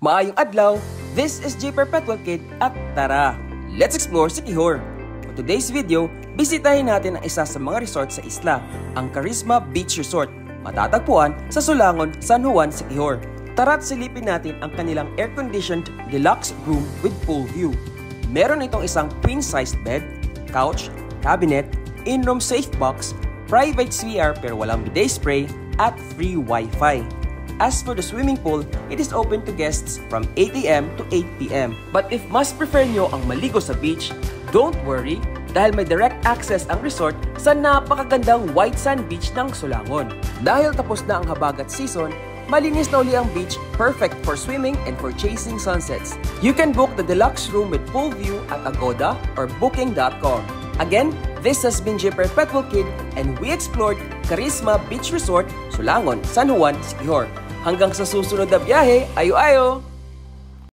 Maayong adlaw, this is J Perpetual Kid at tara, let's explore Siquijor. For today's video, bisitahin natin ang isa sa mga resort sa isla, ang Carisma Beach Resort, matatagpuan sa Sulangon, San Juan, Siquijor. Tara't silipin natin ang kanilang air-conditioned deluxe room with pool view. Meron itong isang queen-sized bed, couch, cabinet, in-room safe box, private CR pero walang bidet spray, at free Wi-Fi. As for the swimming pool, it is open to guests from 8 AM to 8 PM. But if mas prefer nyo ang maligo sa beach, don't worry dahil may direct access ang resort sa napakagandang white sand beach ng Sulangon. Dahil tapos na ang habagat season, malinis na uli ang beach, perfect for swimming and for chasing sunsets. You can book the deluxe room with pool view at Agoda or booking.com. Again, this has been J Perpetual Kid and we explored Carisma Beach Resort, Sulangon, San Juan, Siquijor. Hanggang sa susunod na biyahe, ayo-ayo!